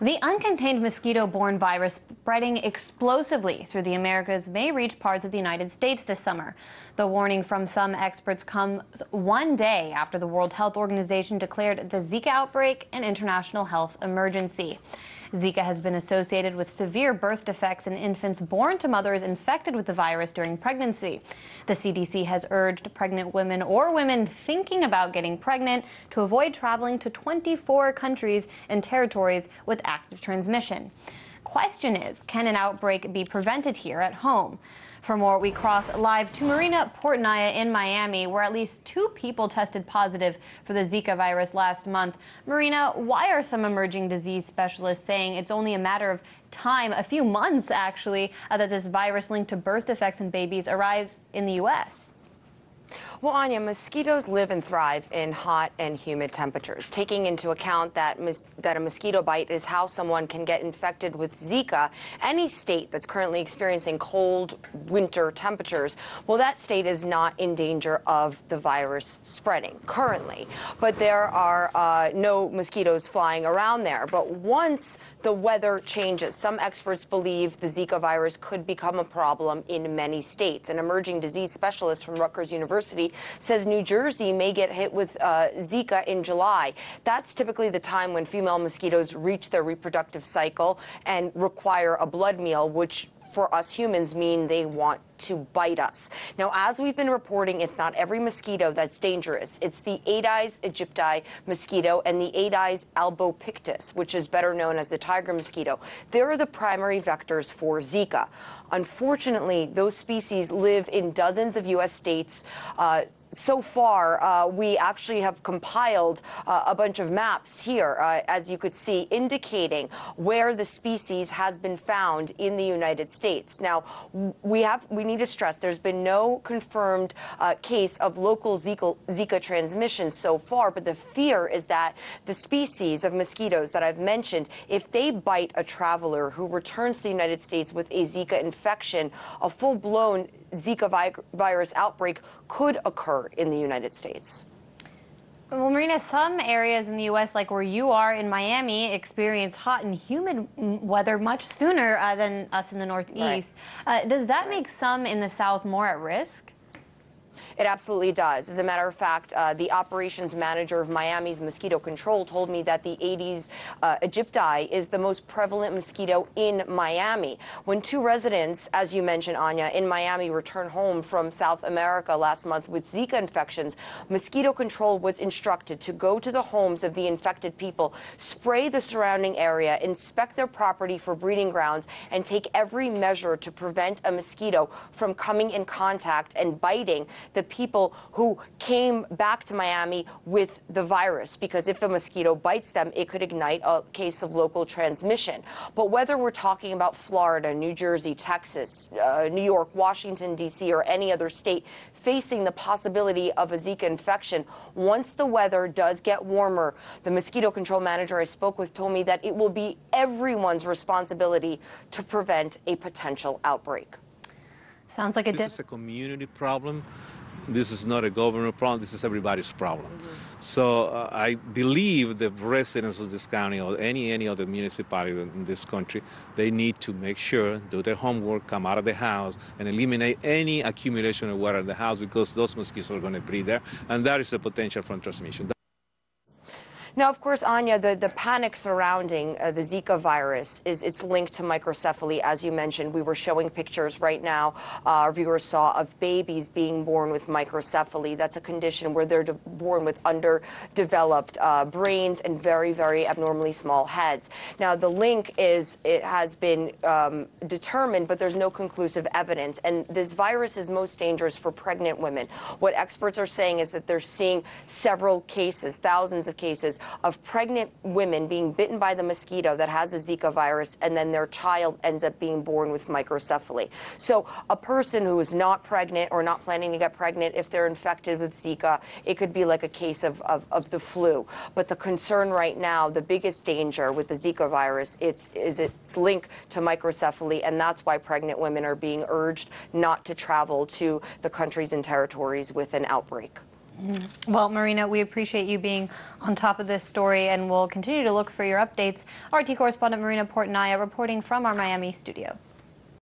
The uncontained mosquito-borne virus spreading explosively through the Americas may reach parts of the United States this summer. The warning from some experts comes one day after the World Health Organization declared the Zika outbreak an international health emergency. Zika has been associated with severe birth defects in infants born to mothers infected with the virus during pregnancy. The CDC has urged pregnant women or women thinking about getting pregnant to avoid traveling to 24 countries and territories with active transmission. Question is, can an outbreak be prevented here at home? For more, we cross live to Marina Portnaya in Miami, where at least 2 people tested positive for the Zika virus last month. Marina, why are some emerging disease specialists saying it's only a matter of time, a few months actually, that this virus linked to birth defects in babies arrives in the U.S.? Well, Anya, mosquitoes live and thrive in hot and humid temperatures. Taking into account that a mosquito bite is how someone can get infected with Zika, any state that's currently experiencing cold winter temperatures, well, that state is not in danger of the virus spreading currently. But there are no mosquitoes flying around there. But once the weather changes, some experts believe the Zika virus could become a problem in many states. An emerging disease specialist from Rutgers University says New Jersey may get hit with Zika in July. That's typically the time when female mosquitoes reach their reproductive cycle and require a blood meal, which for us humans mean they want to bite us. Now, as we've been reporting, it's not every mosquito that's dangerous. It's the Aedes aegypti mosquito and the Aedes albopictus, which is better known as the tiger mosquito. They're the primary vectors for Zika. Unfortunately, those species live in dozens of U.S. states. So far, we actually have compiled a bunch of maps here, as you could see, indicating where the species has been found in the United States. Now, we need to stress there's been no confirmed case of local Zika transmission so far, but the fear is that the species of mosquitoes that I've mentioned, if they bite a traveler who returns to the United States with a Zika infection, a full-blown Zika virus outbreak could occur in the United States. Well, Marina, some areas in the U.S., like where you are in Miami, experience hot and humid weather much sooner than us in the Northeast. Right. Does that make some in the South more at risk? It absolutely does. As a matter of fact, the operations manager of Miami's mosquito control told me that the Aedes aegypti is the most prevalent mosquito in Miami. When 2 residents, as you mentioned, Anya, in Miami returned home from South America last month with Zika infections, mosquito control was instructed to go to the homes of the infected people, spray the surrounding area, inspect their property for breeding grounds, and take every measure to prevent a mosquito from coming in contact and biting the people who came back to Miami with the virus, because if a mosquito bites them, it could ignite a case of local transmission. But whether we're talking about Florida, New Jersey, Texas, New York, Washington, D.C., or any other state facing the possibility of a Zika infection, once the weather does get warmer, the mosquito control manager I spoke with told me that it will be everyone's responsibility to prevent a potential outbreak. Sounds like This is a community problem. This is not a government problem. This is everybody's problem. So I believe the residents of this county or any other municipality in this country, they need to make sure, do their homework, come out of the house, and eliminate any accumulation of water in the house, because those mosquitoes are going to breed there, and that is the potential for transmission. Now, of course, Anya, the panic surrounding the Zika virus it's linked to microcephaly. As you mentioned, we were showing pictures right now, our viewers saw, of babies being born with microcephaly. That's a condition where they're born with underdeveloped brains and very, very abnormally small heads. Now, the link it has been determined, but there's no conclusive evidence. And this virus is most dangerous for pregnant women. What experts are saying is that they're seeing several cases, thousands of cases, of pregnant women being bitten by the mosquito that has the Zika virus, and then their child ends up being born with microcephaly. So a person who is not pregnant or not planning to get pregnant, if they're infected with Zika, it could be like a case of the flu. But the concern right now, the biggest danger with the Zika virus, is its link to microcephaly, and that's why pregnant women are being urged not to travel to the countries and territories with an outbreak. Well, Marina, we appreciate you being on top of this story, and we'll continue to look for your updates. RT correspondent Marina Portnaya reporting from our Miami studio.